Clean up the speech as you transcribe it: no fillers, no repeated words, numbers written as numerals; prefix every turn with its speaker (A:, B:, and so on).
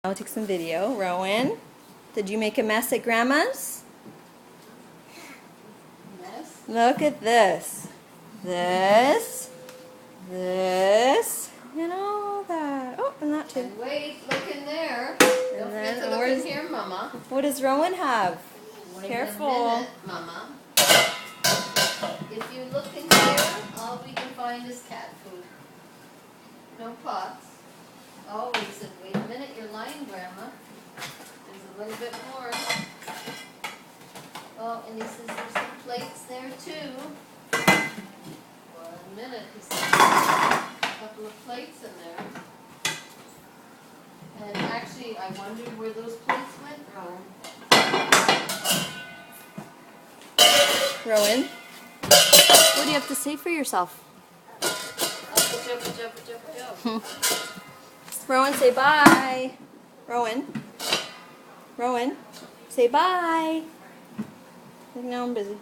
A: I'll take some video. Rowan, did you make a mess at Grandma's?
B: Yes.
A: Look at this. This, and all that. Oh, and that too.
B: And wait, look in there. Don't forget to look in here, Mama.
A: What does Rowan have?
B: Wait
A: Careful.
B: a minute, Mama. If you look in here, all we can find is cat food. No pots. Oh, we said, wait a minute, you're lying, Grandma. There's a little bit more. Oh, and he says there's some plates there too. 1 minute, he says a couple of plates in there. And actually, I wondered where those plates went, Rowan.
A: Rowan, what do you have to say for yourself? Rowan, say bye. Rowan, say bye. Now I'm busy.